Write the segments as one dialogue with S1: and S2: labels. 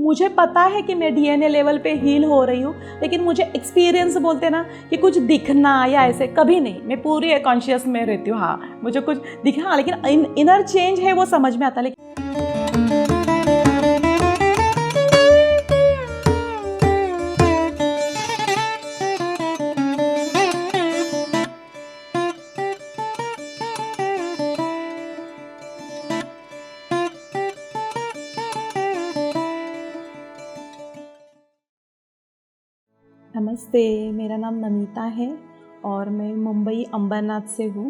S1: मुझे पता है कि मैं डीएनए लेवल पे हील हो रही हूँ, लेकिन मुझे एक्सपीरियंस बोलते ना कि कुछ दिखना या ऐसे कभी नहीं। मैं पूरी कॉन्शियस में रहती हूँ, हाँ मुझे कुछ दिखना, लेकिन इनर चेंज है वो समझ में आता। लेकिन नमस्ते, मेरा नाम नमिता है और मैं मुंबई अंबरनाथ से हूँ।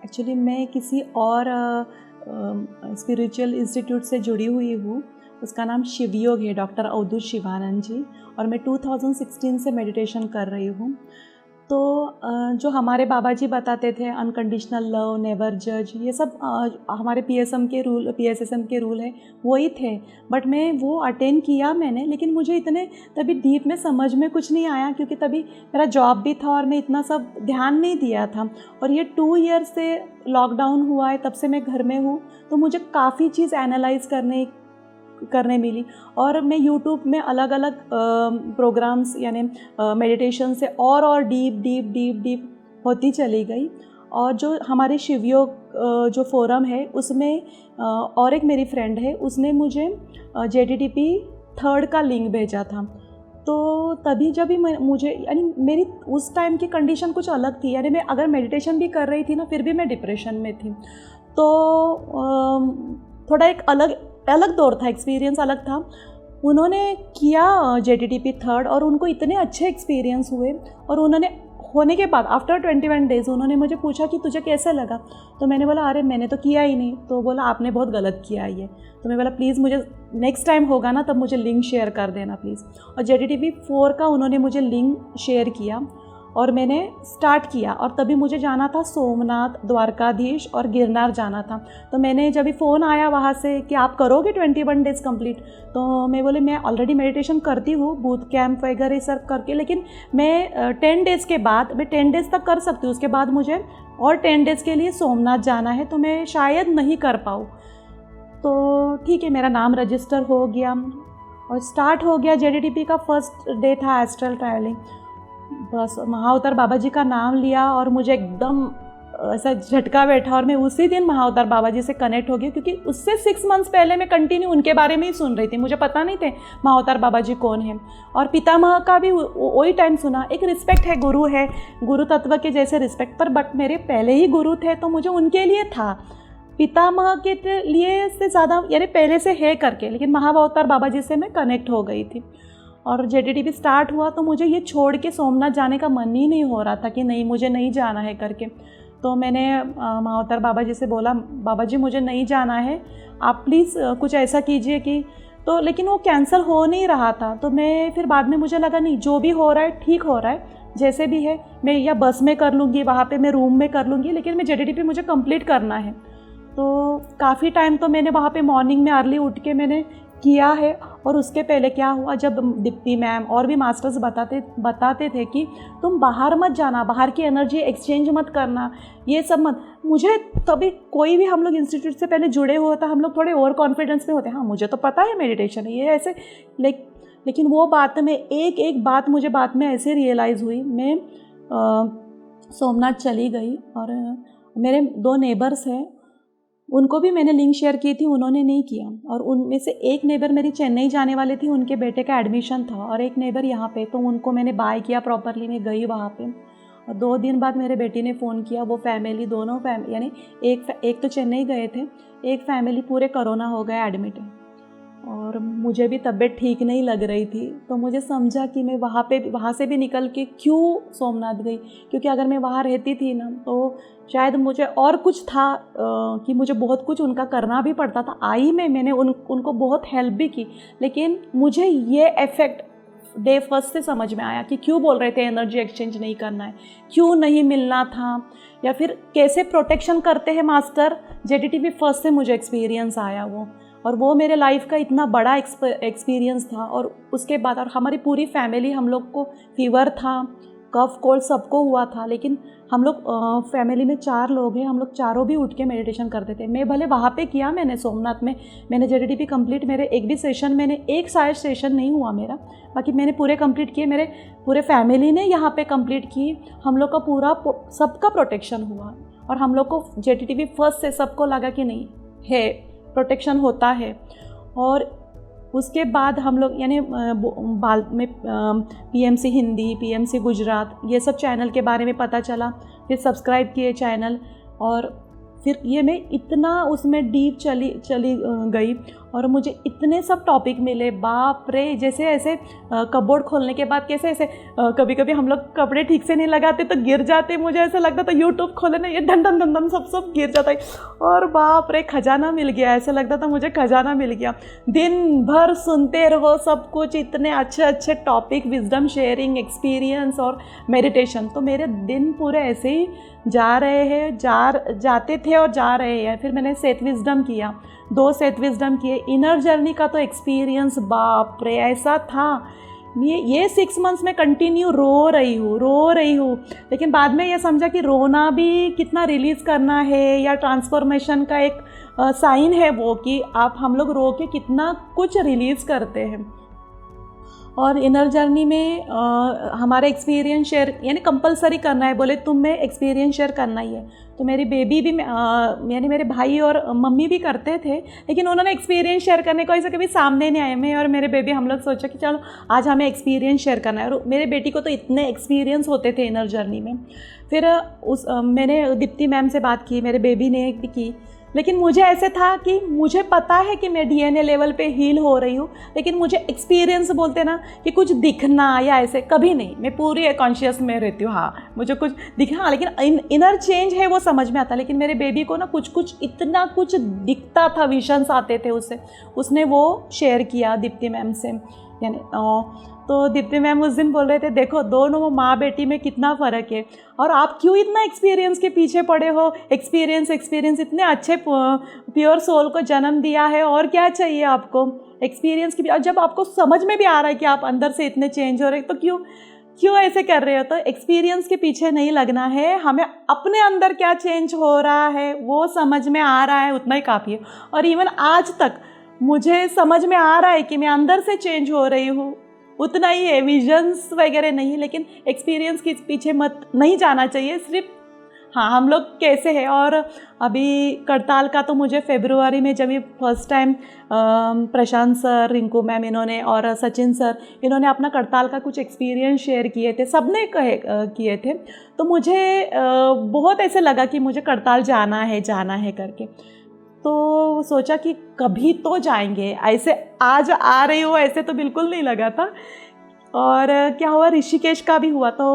S1: एक्चुअली मैं किसी और स्पिरिचुअल इंस्टीट्यूट से जुड़ी हुई हूँ। उसका नाम शिवयोग है, डॉक्टर अवधूत शिवानंद जी, और मैं 2016 से मेडिटेशन कर रही हूँ। तो जो हमारे बाबा जी बताते थे, अनकंडीशनल लव, नेवर जज, ये सब हमारे पीएसएसएम के रूल है, वही थे। बट मैं वो अटेंड किया मैंने, लेकिन मुझे इतने तभी डीप में समझ में कुछ नहीं आया, क्योंकि तभी मेरा जॉब भी था और मैं इतना सब ध्यान नहीं दिया था। और ये 2 ईयर से लॉकडाउन हुआ है, तब से मैं घर में हूँ, तो मुझे काफ़ी चीज़ एनालाइज करने मिली। और मैं यूट्यूब में अलग अलग प्रोग्राम्स यानी मेडिटेशन से और डीप डीप डीप डीप होती चली गई। और जो हमारे शिवयोग जो फोरम है उसमें और एक मेरी फ्रेंड है, उसने मुझे JDTP 3rd का लिंक भेजा था। तो तभी जब भी मुझे यानी मेरी उस टाइम की कंडीशन कुछ अलग थी, यानी मैं अगर मेडिटेशन भी कर रही थी ना, फिर भी मैं डिप्रेशन में थी। तो थोड़ा एक अलग दौर था, एक्सपीरियंस अलग था। उन्होंने किया JDTP 3rd और उनको इतने अच्छे एक्सपीरियंस हुए। और उन्होंने होने के बाद आफ्टर 21 डेज़ उन्होंने मुझे पूछा कि तुझे कैसे लगा। तो मैंने बोला अरे मैंने तो किया ही नहीं। तो बोला आपने बहुत गलत किया ये। तो मैं बोला प्लीज़ मुझे नेक्स्ट टाइम होगा ना, तब मुझे लिंक शेयर कर देना प्लीज़। और JDTP 4 का उन्होंने मुझे लिंक शेयर किया और मैंने स्टार्ट किया। और तभी मुझे जाना था सोमनाथ, द्वारकाधीश और गिरनार जाना था। तो मैंने जब भी फ़ोन आया वहाँ से कि आप करोगे 21 डेज़ कंप्लीट, तो मैं बोले मैं ऑलरेडी मेडिटेशन करती हूँ, बूथ कैंप वगैरह सब करके, लेकिन मैं 10 डेज़ के बाद, मैं 10 डेज़ तक कर सकती हूँ, उसके बाद मुझे और 10 डेज़ के लिए सोमनाथ जाना है, तो मैं शायद नहीं कर पाऊँ। तो ठीक है, मेरा नाम रजिस्टर हो गया और स्टार्ट हो गया। JDTP का फर्स्ट डे था एस्ट्रल ट्रैवलिंग। बस महाअवतार बाबा जी का नाम लिया और मुझे एकदम ऐसा झटका बैठा और मैं उसी दिन महाअवतार बाबा जी से कनेक्ट हो गई, क्योंकि उससे 6 मंथ्स पहले मैं कंटिन्यू उनके बारे में ही सुन रही थी। मुझे पता नहीं थे महाअवतार बाबा जी कौन है। और पितामह का भी वही टाइम सुना। एक रिस्पेक्ट है, गुरु है, गुरु तत्व के जैसे रिस्पेक्ट, पर बट मेरे पहले ही गुरु थे तो मुझे उनके लिए था, पितामह के लिए से ज़्यादा यानी पहले से है करके। लेकिन महाअवतार बाबा जी से मैं कनेक्ट हो गई थी। और JDTP स्टार्ट हुआ तो मुझे ये छोड़ के सोमनाथ जाने का मन ही नहीं हो रहा था कि नहीं मुझे नहीं जाना है करके। तो मैंने महाअवतार बाबा जी से बोला बाबा जी मुझे नहीं जाना है, आप प्लीज़ कुछ ऐसा कीजिए कि, तो लेकिन वो कैंसिल हो नहीं रहा था। तो मैं फिर बाद में मुझे लगा नहीं, जो भी हो रहा है ठीक हो रहा है, जैसे भी है मैं या बस में कर लूँगी, वहाँ पे मैं रूम में कर लूँगी, लेकिन मैं JDTP मुझे कंप्लीट करना है। तो काफ़ी टाइम तो मैंने वहाँ पे मॉर्निंग में अर्ली उठ के मैंने किया है। और उसके पहले क्या हुआ, जब दीप्ति मैम और भी मास्टर्स बताते थे कि तुम बाहर मत जाना, बाहर की एनर्जी एक्सचेंज मत करना, ये सब मत। मुझे तभी कोई भी, हम लोग इंस्टीट्यूट से पहले जुड़े हुए था, हम लोग थोड़े ओवर कॉन्फिडेंस में होते हैं, हाँ मुझे तो पता है मेडिटेशन है ये ऐसे, लेकिन वो बात में एक बात मुझे बाद में ऐसे रियलाइज़ हुई। मैं सोमनाथ चली गई और मेरे 2 नेबर्स हैं, उनको भी मैंने लिंक शेयर की थी, उन्होंने नहीं किया। और उनमें से एक नेबर मेरी चेन्नई जाने वाली थी, उनके बेटे का एडमिशन था, और एक नेबर यहाँ पे, तो उनको मैंने बाय किया प्रॉपरली, मैं गई वहाँ पे। और 2 दिन बाद मेरे बेटी ने फ़ोन किया, वो फैमिली दोनों यानी एक तो चेन्नई गए थे, एक फैमिली पूरे कोरोना हो गए एडमिट है। और मुझे भी तबीयत ठीक नहीं लग रही थी, तो मुझे समझा कि मैं वहाँ से भी निकल के क्यों सोमनाथ गई, क्योंकि अगर मैं वहाँ रहती थी ना तो शायद मुझे और कुछ था कि मुझे बहुत कुछ उनका करना भी पड़ता था। मैंने उनको बहुत हेल्प भी की, लेकिन मुझे ये इफ़ेक्ट डे फर्स्ट से समझ में आया कि क्यों बोल रहे थे एनर्जी एक्सचेंज नहीं करना है, क्यों नहीं मिलना था, या फिर कैसे प्रोटेक्शन करते हैं मास्टर। JDTP फर्स्ट से मुझे एक्सपीरियंस आया और वो मेरे लाइफ का इतना बड़ा एक्सपीरियंस था। और उसके बाद और हमारी पूरी फैमिली, हम लोग को फीवर था, कफ कोल्ड सबको हुआ था, लेकिन हम लोग फैमिली में 4 लोग हैं, हम लोग चारों भी उठ के मेडिटेशन करते थे। मैं भले वहाँ पे किया मैंने सोमनाथ में, मैंने जेडीटीपी कंप्लीट, मेरे एक भी सेशन मैंने एक शायद सेशन नहीं हुआ मेरा, बाकी मैंने पूरे कंप्लीट किए, मेरे पूरे फैमिली ने यहाँ पे कंप्लीट की। हम लोग का पूरा सबका प्रोटेक्शन हुआ और हम लोग को जेडीटीपी फर्स्ट से सबको लगा कि नहीं है, प्रोटेक्शन होता है। और उसके बाद हम लोग यानी बाल में पीएमसी हिंदी, पीएमसी गुजरात, ये सब चैनल के बारे में पता चला, फिर सब्सक्राइब किए चैनल, और फिर ये मैं इतना उसमें डीप चली गई और मुझे इतने सब टॉपिक मिले, बाप रे। जैसे ऐसे कपबोर्ड खोलने के बाद कैसे ऐसे कभी कभी हम लोग कपड़े ठीक से नहीं लगाते तो गिर जाते, मुझे ऐसा लगता था यूट्यूब खोले ना ये धन धन धन धन सब गिर जाता है, और बाप रे खजाना मिल गया, ऐसा लगता था मुझे खजाना मिल गया। दिन भर सुनते रहो सब कुछ, इतने अच्छे अच्छे टॉपिक, विजडम शेयरिंग, एक्सपीरियंस और मेडिटेशन। तो मेरे दिन पूरे ऐसे ही जा रहे हैं, जाते थे और जा रहे हैं। फिर मैंने सेथ विजडम किया, 2 सेथ विजडम किए। इनर जर्नी का तो एक्सपीरियंस बाप रे ऐसा था, ये 6 मंथ्स में कंटिन्यू रो रही हूँ। लेकिन बाद में ये समझा कि रोना भी कितना रिलीज़ करना है, या ट्रांसफॉर्मेशन का एक साइन है वो, कि हम लोग रो के कितना कुछ रिलीज़ करते हैं। और इनर जर्नी में हमारा एक्सपीरियंस शेयर यानी कंपलसरी करना है, बोले तुम में एक्सपीरियंस शेयर करना ही है। तो मेरी बेबी भी यानी मेरे भाई और मम्मी भी करते थे, लेकिन उन्होंने एक्सपीरियंस शेयर करने को ऐसे कभी सामने नहीं आए। मैं और मेरे बेबी हम लोग सोचा कि चलो आज हमें एक्सपीरियंस शेयर करना है, और मेरे बेटी को तो इतने एक्सपीरियंस होते थे इनर जर्नी में। फिर मैंने दीप्ति मैम से बात की, मेरे बेबी ने भी की, लेकिन मुझे ऐसे था कि मुझे पता है कि मैं डीएनए लेवल पे हील हो रही हूँ, लेकिन मुझे एक्सपीरियंस बोलते ना कि कुछ दिखना या ऐसे कभी नहीं, मैं पूरी कॉन्शियस में रहती हूँ। हाँ मुझे कुछ दिखना, लेकिन इनर चेंज है वो समझ में आता। लेकिन मेरे बेबी को ना कुछ इतना कुछ दिखता था, विजन्स आते थे उससे। उसने वो शेयर किया दीप्ति मैम से, यानी तो दीप्ति मैम उस दिन बोल रहे थे देखो दोनों माँ बेटी में कितना फ़र्क है, और आप क्यों इतना एक्सपीरियंस के पीछे पड़े हो। एक्सपीरियंस इतने अच्छे प्योर सोल को जन्म दिया है, और क्या चाहिए आपको एक्सपीरियंस की भी। और जब आपको समझ में भी आ रहा है कि आप अंदर से इतने चेंज हो रहे हैं, तो क्यों ऐसे कर रहे हो। तो एक्सपीरियंस के पीछे नहीं लगना है, हमें अपने अंदर क्या चेंज हो रहा है वो समझ में आ रहा है, उतना ही काफ़ी है। और इवन आज तक मुझे समझ में आ रहा है कि मैं अंदर से चेंज हो रही हूँ, उतना ही है, विजन्स वगैरह नहीं। लेकिन एक्सपीरियंस के पीछे नहीं जाना चाहिए, सिर्फ हाँ हम लोग कैसे हैं। और अभी करताल का तो मुझे फरवरी में जब ये फर्स्ट टाइम प्रशांत सर, रिंकू मैम इन्होंने और सचिन सर इन्होंने अपना करताल का कुछ एक्सपीरियंस शेयर किए थे, सबने किए थे, तो मुझे बहुत ऐसे लगा कि मुझे करताल जाना है करके। तो सोचा कि कभी तो जाएंगे, ऐसे आज आ रही हो ऐसे तो बिल्कुल नहीं लगा था। और क्या हुआ, ऋषिकेश का भी हुआ। तो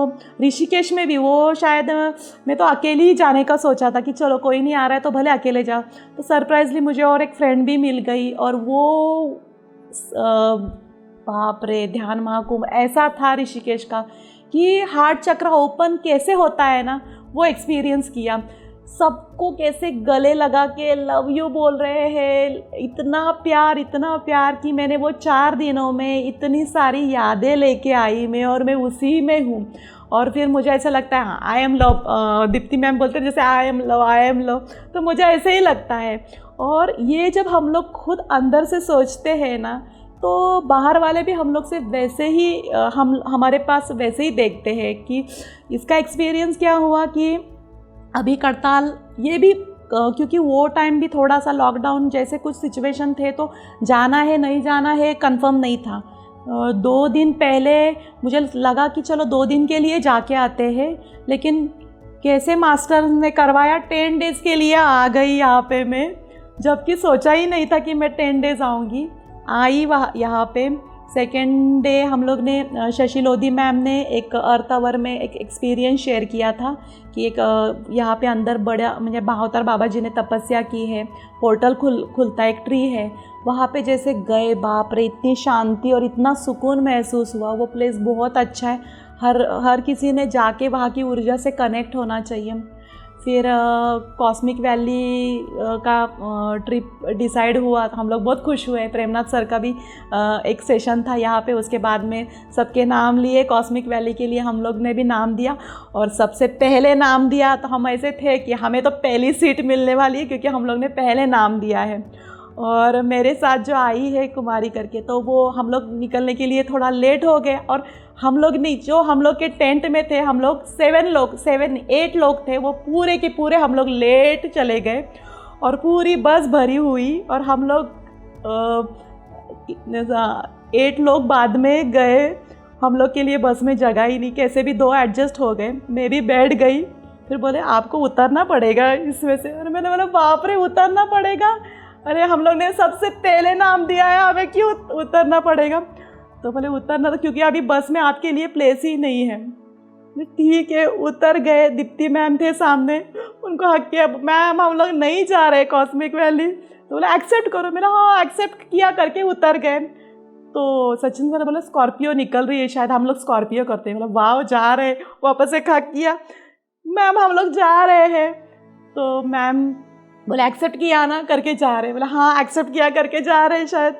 S1: ऋषिकेश में भी वो शायद मैं तो अकेले ही जाने का सोचा था कि चलो कोई नहीं आ रहा है तो भले अकेले जाओ। तो सरप्राइजली मुझे और एक फ्रेंड भी मिल गई, और वो बाप रे ध्यान महाकुंभ ऐसा था ऋषिकेश का कि हार्ट चक्र ओपन कैसे होता है ना, वो एक्सपीरियंस किया। सबको कैसे गले लगा के लव यू बोल रहे हैं, इतना प्यार कि मैंने वो 4 दिनों में इतनी सारी यादें लेके आई मैं, और मैं उसी में हूँ। और फिर मुझे ऐसा लगता है हाँ I am love, Deepti ma'am बोलते हैं जैसे आई एम लव, तो मुझे ऐसे ही लगता है। और ये जब हम लोग खुद अंदर से सोचते हैं ना, तो बाहर वाले भी हम लोग से वैसे ही हमारे पास वैसे ही देखते हैं। कि इसका एक्सपीरियंस क्या हुआ कि अभी करताल ये भी क्योंकि वो टाइम भी थोड़ा सा लॉकडाउन जैसे कुछ सिचुएशन थे, तो जाना है नहीं जाना है कंफर्म नहीं था। 2 दिन पहले मुझे लगा कि चलो 2 दिन के लिए जाके आते हैं, लेकिन कैसे मास्टर ने करवाया 10 डेज़ के लिए आ गई यहाँ पे मैं, जबकि सोचा ही नहीं था कि मैं 10 डेज़ आऊँगी। आई वहाँ यहाँ पे सेकेंड डे हम लोग ने शशि लोधी मैम ने एक अर्थ आवर में एक एक्सपीरियंस शेयर किया था कि एक यहाँ पे अंदर बड़ा मुझे बहावतार बाबा जी ने तपस्या की है, पोर्टल खुलता है, एक ट्री है वहाँ पे जैसे गए, बाप रे इतनी शांति और इतना सुकून महसूस हुआ। वो प्लेस बहुत अच्छा है, हर किसी ने जाके वहाँ की ऊर्जा से कनेक्ट होना चाहिए। फिर कॉस्मिक वैली का ट्रिप डिसाइड हुआ, तो हम लोग बहुत खुश हुए। प्रेमनाथ सर का भी एक सेशन था यहाँ पे, उसके बाद में सबके नाम लिए, कॉस्मिक वैली के लिए हम लोग ने भी नाम दिया। और सबसे पहले नाम दिया तो हम ऐसे थे कि हमें तो पहली सीट मिलने वाली है, क्योंकि हम लोग ने पहले नाम दिया है। और मेरे साथ जो आई है कुमारी करके, तो वो हम लोग निकलने के लिए थोड़ा लेट हो गए। और हम लोग नहीं, जो हम लोग के टेंट में थे, हम लोग 7 8 लोग थे, वो पूरे के पूरे हम लोग लेट चले गए। और पूरी बस भरी हुई, और हम लोग 8 लोग बाद में गए। हम लोग के लिए बस में जगह ही नहीं, कैसे भी 2 एडजस्ट हो गए। मैं भी बैठ गई। फिर बोले आपको उतरना पड़ेगा इसमें से। और मैंने बोला बाप रे, उतरना पड़ेगा? अरे हम लोग ने सबसे पहले नाम दिया है, हमें क्यों उतरना पड़ेगा? तो बोले उतरना तो, क्योंकि अभी बस में आपके लिए प्लेस ही नहीं है। ठीक है, उतर गए। दीप्ति मैम थे सामने, उनको हक किया, मैम हम लोग नहीं जा रहे कॉस्मिक वैली। तो बोला एक्सेप्ट करो। मेरा हाँ एक्सेप्ट किया करके उतर गए। तो सचिन सर बोला स्कॉर्पियो निकल रही है, शायद हम लोग स्कॉर्पियो करते हैं। बोला वाह जा रहे। वापस एक हक किया, मैम हम लोग जा रहे हैं। तो मैम बोले एक्सेप्ट किया ना, करके जा रहे। बोला हाँ एक्सेप्ट किया, करके जा रहे शायद।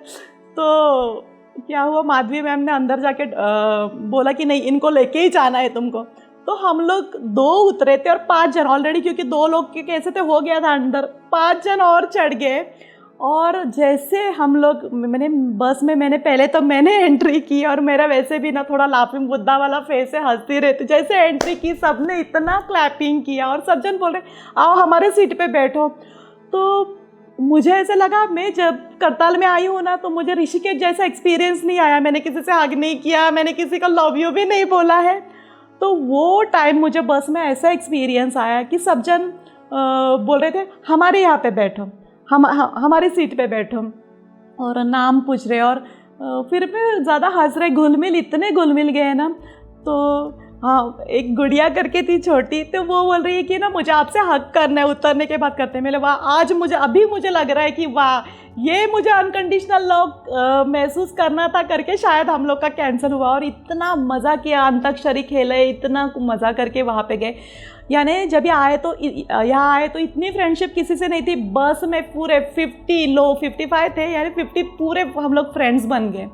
S1: तो क्या हुआ, माधवी मैम ने अंदर जाके बोला कि नहीं, इनको लेके ही जाना है तुमको। तो हम लोग 2 उतरे थे और 5 जन ऑलरेडी, क्योंकि 2 लोग के कैसे थे हो गया था अंदर, 5 जन और चढ़ गए। और जैसे हम लोग, मैंने पहले तो मैंने एंट्री की, और मेरा वैसे भी ना थोड़ा लाफिंग बुद्धा वाला फेस है, हंसती रहती। जैसे एंट्री की, सबने इतना क्लैपिंग किया, और सब जन बोल रहे आओ हमारे सीट पे बैठो। तो मुझे ऐसे लगा, मैं जब करताल में आई हूँ ना, तो मुझे ऋषिकेश जैसा एक्सपीरियंस नहीं आया। मैंने किसी से हग नहीं किया, मैंने किसी का लव यू भी नहीं बोला है। तो वो टाइम मुझे बस में ऐसा एक्सपीरियंस आया कि सब जन बोल रहे थे हमारे यहाँ पे बैठो, हमारी सीट पे बैठो, और नाम पूछ रहे। और फिर भी ज़्यादा हंस रहे, इतने घुल मिल गए ना। तो हाँ, एक गुड़िया करके थी छोटी, तो वो बोल रही है कि ना मुझे आपसे हक करना है, उतरने के बाद करते हैं। मेरे वाह, आज मुझे लग रहा है कि वाह, ये मुझे अनकंडीशनल लव महसूस करना था करके शायद हम लोग का कैंसिल हुआ। और इतना मज़ा किया, अंताक्षरी खेले, इतना मज़ा करके वहाँ पे गए। यानी जब यहाँ आए तो इतनी फ्रेंडशिप किसी से नहीं थी। बस में पूरे 55 थे, यानी 50 पूरे हम लोग फ्रेंड्स बन गए।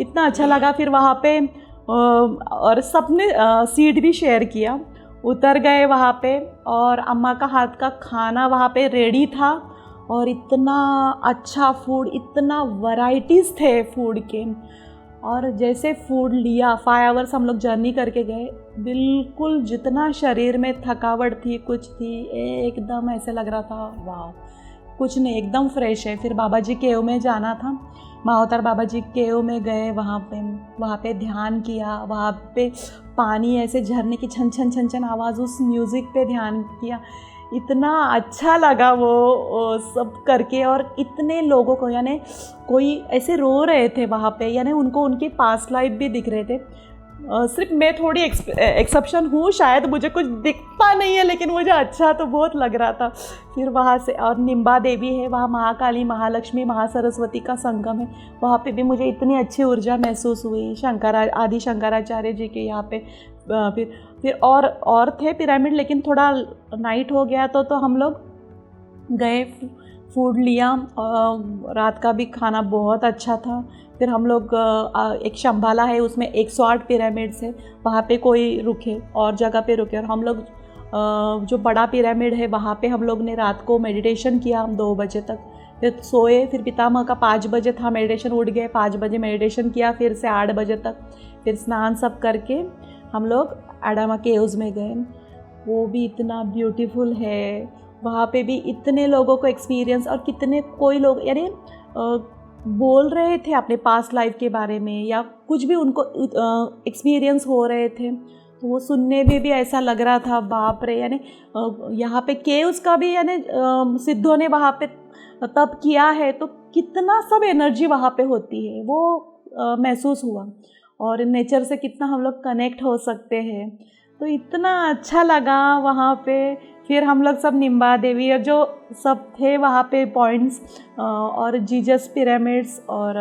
S1: इतना अच्छा लगा। फिर वहाँ पे और सबने सीट भी शेयर किया। उतर गए वहाँ पे, और अम्मा का हाथ का खाना वहाँ पे रेडी था, और इतना अच्छा फूड, इतना वैरायटीज़ थे फूड के। और जैसे फूड लिया, 5 आवर्स हम लोग जर्नी करके गए, बिल्कुल जितना शरीर में थकावट थी, कुछ थी, एकदम ऐसे लग रहा था वाह, कुछ नहीं, एकदम फ्रेश है। फिर बाबा जी केव में जाना था, महाअवतार बाबा जी केव में गए। वहाँ पे ध्यान किया। वहाँ पे पानी ऐसे झरने की छन छन छन छन आवाज़, उस म्यूज़िक पे ध्यान किया। इतना अच्छा लगा वो सब करके। और इतने लोगों को, यानी कोई ऐसे रो रहे थे वहाँ पे, यानी उनको उनकी पास्ट लाइफ भी दिख रहे थे। सिर्फ मैं थोड़ी एक्सेप्शन हूँ शायद, मुझे कुछ दिखता नहीं है, लेकिन मुझे अच्छा तो बहुत लग रहा था। फिर वहाँ से, और निम्बा देवी है वहाँ, महाकाली, महालक्ष्मी, महासरस्वती का संगम है। वहाँ पे भी मुझे इतनी अच्छी ऊर्जा महसूस हुई। आदि शंकराचार्य जी के यहाँ पे। फिर और थे पिरामिड, लेकिन थोड़ा नाइट हो गया तो हम लोग गए, फूड लिया। रात का भी खाना बहुत अच्छा था। फिर हम लोग एक शंभाला है, उसमें 108 पिरामिड्स है, वहाँ पे कोई रुके और जगह पे रुके। और हम लोग जो बड़ा पिरामिड है वहाँ पे हम लोग ने रात को मेडिटेशन किया, हम 2 बजे तक। फिर सोए। फिर पितामह का 5 बजे था मेडिटेशन, उठ गए, 5 बजे मेडिटेशन किया, फिर से 8 बजे तक। फिर स्नान सब करके हम लोग एडामा केव्स में गए। वो भी इतना ब्यूटीफुल है। वहाँ पे भी इतने लोगों को एक्सपीरियंस, और कितने कोई लोग यानी बोल रहे थे अपने पास्ट लाइफ के बारे में, या कुछ भी उनको एक्सपीरियंस हो रहे थे। तो वो सुनने में भी ऐसा लग रहा था बाप रे, यानी यहाँ पे केव्स का भी, यानी सिद्धों ने वहाँ पे तप किया है, तो कितना सब एनर्जी वहाँ पे होती है वो महसूस हुआ। और नेचर से कितना हम लोग कनेक्ट हो सकते हैं। तो इतना अच्छा लगा वहाँ पे। फिर हम लोग सब निम्बा देवी और जो सब थे वहाँ पे पॉइंट्स, और जीजस पिरामिड्स, और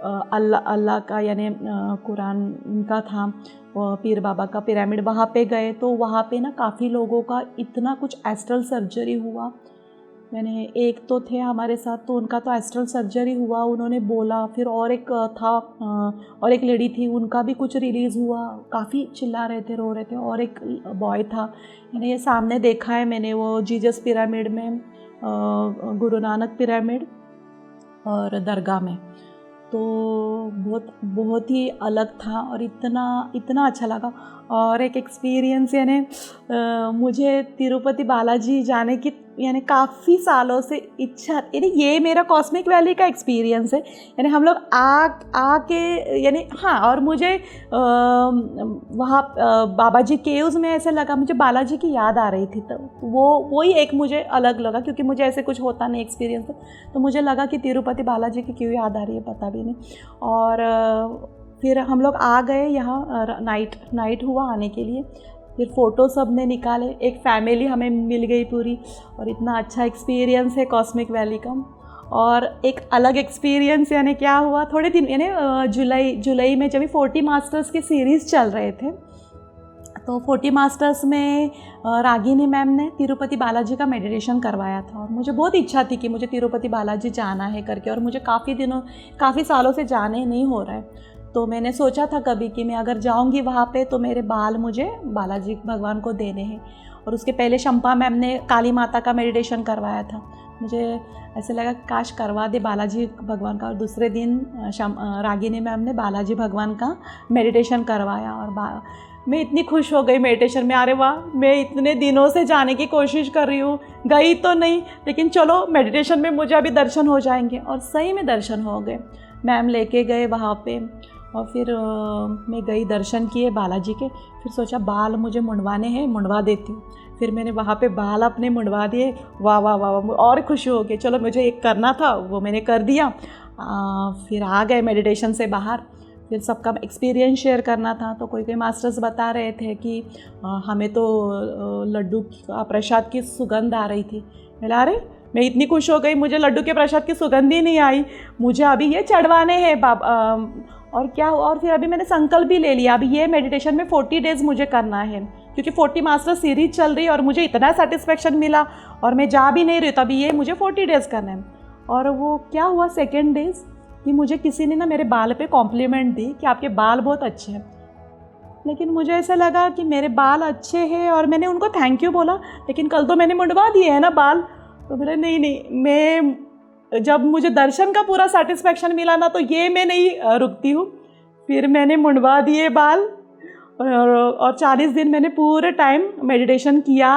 S1: अल्लाह अल्लाह का यानी कुरान का था, पीर बाबा का पिरामिड, वहाँ पे गए तो वहाँ पे ना काफ़ी लोगों का इतना कुछ एस्ट्रल सर्जरी हुआ। मैंने एक तो थे हमारे साथ, तो उनका तो एस्ट्रल सर्जरी हुआ, उन्होंने बोला। फिर और एक था, और एक लेडी थी, उनका भी कुछ रिलीज़ हुआ, काफ़ी चिल्ला रहे थे, रो रहे थे। और एक बॉय था, मैंने ये सामने देखा है मैंने, वो जीसस पिरामिड में, गुरु नानक पिरामिड और दरगाह में। तो बहुत बहुत ही अलग था और इतना इतना अच्छा लगा। और एक एक्सपीरियंस यानी मुझे तिरुपति बालाजी जाने की यानी काफ़ी सालों से इच्छा, यानी ये मेरा कॉस्मिक वैली का एक्सपीरियंस है। यानी हम लोग आके यानी हाँ, और मुझे वहाँ बाबा जी केव्स में ऐसे लगा, मुझे बालाजी की याद आ रही थी। तो वही एक मुझे अलग लगा, क्योंकि मुझे ऐसे कुछ होता नहीं एक्सपीरियंस, तो मुझे लगा कि तिरुपति बालाजी की क्यों याद आ रही है पता भी नहीं। और फिर हम लोग आ गए यहाँ, नाइट हुआ आने के लिए। फिर फ़ोटो सब ने निकाले, एक फ़ैमिली हमें मिल गई पूरी, और इतना अच्छा एक्सपीरियंस है कॉस्मिक वैली का। और एक अलग एक्सपीरियंस यानी क्या हुआ, थोड़े दिन यानी जुलाई में जब 40 मास्टर्स के सीरीज़ चल रहे थे, तो 40 मास्टर्स में रागिनी मैम ने तिरुपति बालाजी का मेडिटेशन करवाया था। और मुझे बहुत इच्छा थी कि मुझे तिरुपति बालाजी जाना है करके, और मुझे काफ़ी सालों से जाने नहीं हो रहा है। तो मैंने सोचा था कभी कि मैं अगर जाऊंगी वहाँ पे तो मेरे बाल मुझे बालाजी भगवान को देने हैं। और उसके पहले शंपा मैम ने काली माता का मेडिटेशन करवाया था, मुझे ऐसे लगा काश करवा दे बालाजी भगवान का। और दूसरे दिन रागिनी मैम ने बालाजी भगवान का मेडिटेशन करवाया, और मैं इतनी खुश हो गई मेडिटेशन में। अरे वाह, मैं इतने दिनों से जाने की कोशिश कर रही हूँ, गई तो नहीं, लेकिन चलो मेडिटेशन में मुझे अभी दर्शन हो जाएंगे। और सही में दर्शन हो गए, मैम लेके गए वहाँ पे। और फिर मैं गई, दर्शन किए बालाजी के। फिर सोचा बाल मुझे मुंडवाने हैं, मुंडवा देती हूँ। फिर मैंने वहाँ पे बाल अपने मुंडवा दिए। वाह वाह वाह वाह, और खुश हो गए, चलो मुझे एक करना था वो मैंने कर दिया। फिर आ गए मेडिटेशन से बाहर। फिर सबका एक्सपीरियंस शेयर करना था, तो कोई मास्टर्स बता रहे थे कि हमें तो लड्डू का प्रसाद की सुगंध आ रही थी। मैं इतनी खुश हो गई, मुझे लड्डू के प्रसाद की सुगंध ही नहीं आई, मुझे अभी ये चढ़वाने हैं और क्या हुआ, और फिर अभी मैंने संकल्प भी ले लिया, अभी ये मेडिटेशन में 40 डेज़ मुझे करना है, क्योंकि 40 मास्टर सीरीज चल रही है और मुझे इतना सेटिस्फेक्शन मिला और मैं जा भी नहीं रही, तभी ये मुझे 40 डेज़ करना है। और वो क्या हुआ सेकेंड डेज़ कि मुझे किसी ने ना मेरे बाल पे कॉम्प्लीमेंट दी कि आपके बाल बहुत अच्छे हैं। लेकिन मुझे ऐसा लगा कि मेरे बाल अच्छे हैं और मैंने उनको थैंक यू बोला, लेकिन कल तो मैंने मुंडवा दिए हैं ना बाल। तो बोले नहीं, मैं जब मुझे दर्शन का पूरा सेटिस्फेक्शन मिला ना, तो ये मैं नहीं रुकती हूँ। फिर मैंने मुंडवा दिए बाल और 40 दिन मैंने पूरे टाइम मेडिटेशन किया।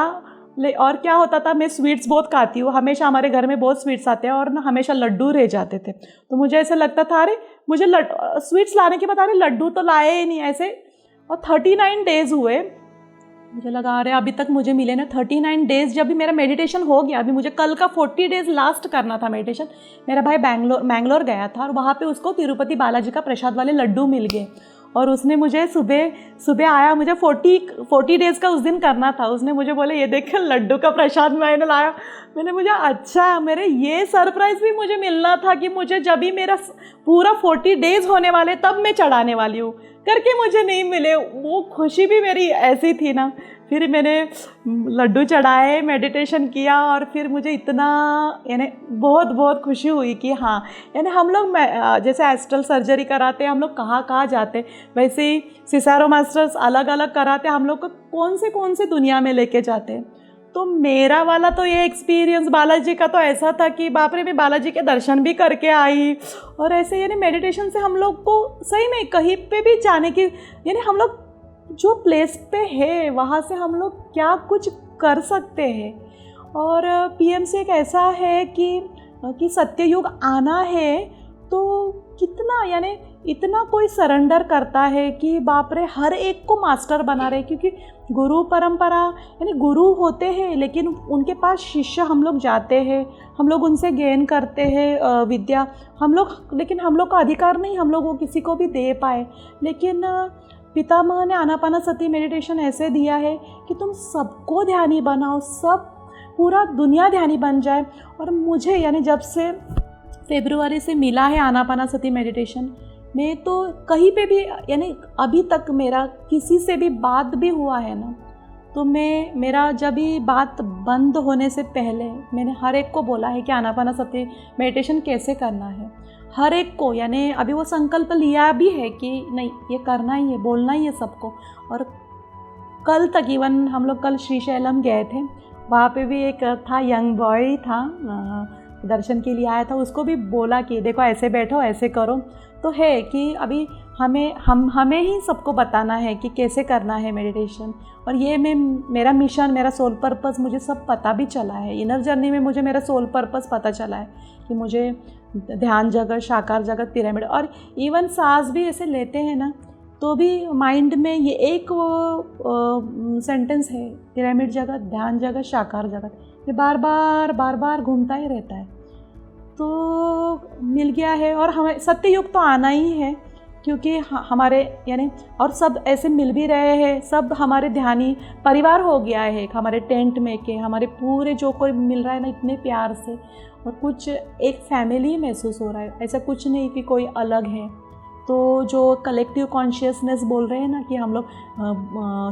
S1: और क्या होता था, मैं स्वीट्स बहुत खाती हूँ, हमेशा हमारे घर में बहुत स्वीट्स आते हैं और ना हमेशा लड्डू रह जाते थे। तो मुझे ऐसा लगता था अरे मुझे स्वीट्स लाने के बाद अरे लड्डू तो लाए ही नहीं ऐसे। और 39 डेज़ हुए, मुझे लगा अरे अभी तक मुझे मिले ना 39 डेज़। जब भी मेरा मेडिटेशन हो गया, अभी मुझे कल का 40 डेज़ लास्ट करना था मेडिटेशन। मेरा भाई मैंगलोर गया था और वहाँ पे उसको तिरुपति बालाजी का प्रसाद वाले लड्डू मिल गए और उसने मुझे सुबह आया, मुझे 40 डेज़ का उस दिन करना था। उसने मुझे बोले ये देख लड्डू का प्रसाद मैंने लाया। मुझे अच्छा, मेरे ये सरप्राइज़ भी मुझे मिलना था कि मुझे जब भी मेरा पूरा 40 डेज़ होने वाले तब मैं चढ़ाने वाली हूँ करके मुझे नहीं मिले। वो खुशी भी मेरी ऐसी थी ना। फिर मैंने लड्डू चढ़ाए, मेडिटेशन किया और फिर मुझे इतना यानी बहुत बहुत खुशी हुई कि हाँ, यानी हम लोग जैसे एस्ट्रल सर्जरी कराते हैं, हम लोग कहाँ जाते हैं, वैसे ही सिसारो मास्टर्स अलग अलग कराते हैं, हम लोग को कौन से दुनिया में लेके जाते हैं। तो मेरा वाला तो ये एक्सपीरियंस बालाजी का तो ऐसा था कि बाप रे, मैं बालाजी के दर्शन भी करके आई। और ऐसे यानी मेडिटेशन से हम लोग को सही में कहीं पे भी जाने की, यानी हम लोग जो प्लेस पे है वहाँ से हम लोग क्या कुछ कर सकते हैं। और पीएमसी एक ऐसा है कि सत्ययुग आना है तो कितना यानी इतना कोई सरेंडर करता है कि बाप रे, हर एक को मास्टर बना रहे। क्योंकि गुरु परंपरा यानी गुरु होते हैं, लेकिन उनके पास शिष्य हम लोग जाते हैं, हम लोग उनसे गेन करते हैं विद्या, लेकिन हम लोग का अधिकार नहीं हम लोग वो किसी को भी दे पाए। लेकिन पितामह ने आनापानसति मेडिटेशन ऐसे दिया है कि तुम सबको ध्यानी बनाओ, पूरा दुनिया ध्यानी बन जाए। और मुझे यानी जब से फरवरी से मिला है आनापानासती मेडिटेशन में, तो कहीं पे भी यानी अभी तक मेरा किसी से भी बात भी हुआ है ना, तो मेरा जब भी बात बंद होने से पहले मैंने हर एक को बोला है कि आनापानासती मेडिटेशन कैसे करना है, हर एक को। यानी अभी वो संकल्प लिया भी है कि नहीं ये करना ही है, बोलना ही है सबको। और कल तक इवन हम लोग कल श्रीशैलम गए थे, वहाँ पे भी एक था यंग बॉय था, दर्शन के लिए आया था, उसको भी बोला कि देखो ऐसे बैठो ऐसे करो। तो है कि अभी हमें ही सबको बताना है कि कैसे करना है मेडिटेशन। और ये मेरा मिशन, मेरा सोल पर्पस मुझे सब पता भी चला है। इनर जर्नी में मुझे मेरा सोल पर्पस पता चला है कि मुझे ध्यान जगत, साकार जगत, पिरामिड, और इवन सांस भी ऐसे लेते हैं ना तो भी माइंड में ये एक सेंटेंस है, पिरामिड जगत, ध्यान जगत, साकार जगत, ये बार बार घूमता ही रहता है। तो मिल गया है। और हमें सत्ययुग तो आना ही है, क्योंकि हमारे यानी और सब ऐसे मिल भी रहे हैं, सब हमारे ध्यानी परिवार हो गया है हमारे टेंट में के, हमारे पूरे जो कोई मिल रहा है ना इतने प्यार से, और कुछ एक फैमिली महसूस हो रहा है, ऐसा कुछ नहीं कि कोई अलग है। तो जो कलेक्टिव कॉन्शियसनेस बोल रहे हैं ना कि हम लोग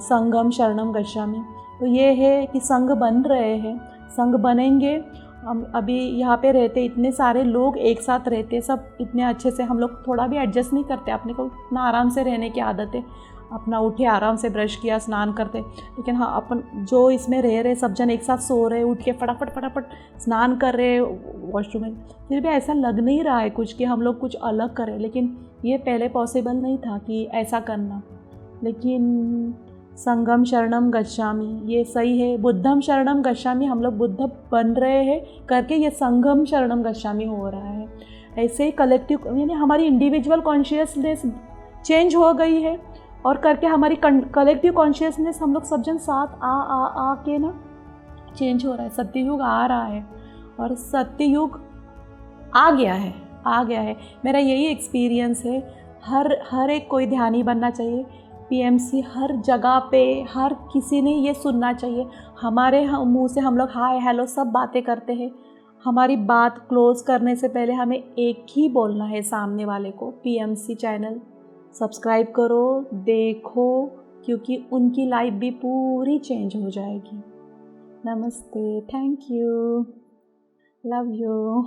S1: संगम शरणम गच्छामि, तो ये है कि संग बन रहे हैं, संग बनेंगे। हम अभी यहाँ पे रहते इतने सारे लोग एक साथ रहते, सब इतने अच्छे से, हम लोग थोड़ा भी एडजस्ट नहीं करते, अपने को इतना आराम से रहने की आदत है, अपना उठे आराम से ब्रश किया, स्नान करते। लेकिन हाँ, अपन जो इसमें रह रहे सब जन एक साथ सो रहे, उठ के फटाफट स्नान कर रहे वॉशरूम में, फिर भी ऐसा लग नहीं रहा है कुछ कि हम लोग कुछ अलग करें। लेकिन ये पहले पॉसिबल नहीं था कि ऐसा करना। लेकिन संगम शरणम गच्छामि ये सही है, बुद्धम शरणम गच्छामि, हम लोग बुद्ध बन रहे हैं करके ये संगम शरणम गच्छामि हो रहा है। ऐसे ही कलेक्टिव यानी हमारी इंडिविजुअल कॉन्शियसनेस चेंज हो गई है, और करके हमारी कलेक्टिव कॉन्शियसनेस हम लोग सब जन साथ आ के ना चेंज हो रहा है। सत्ययुग आ रहा है और सत्ययुग आ गया है। मेरा यही एक्सपीरियंस है। हर एक कोई ध्यानी बनना चाहिए। पीएमसी हर जगह पे हर किसी ने ये सुनना चाहिए। हमारे मुंह से हम लोग हाय हेलो सब बातें करते हैं, हमारी बात क्लोज करने से पहले हमें एक ही बोलना है सामने वाले को। पीएमसी चैनल सब्सक्राइब करो, देखो, क्योंकि उनकी लाइफ भी पूरी चेंज हो जाएगी। नमस्ते, थैंक यू, लव यू।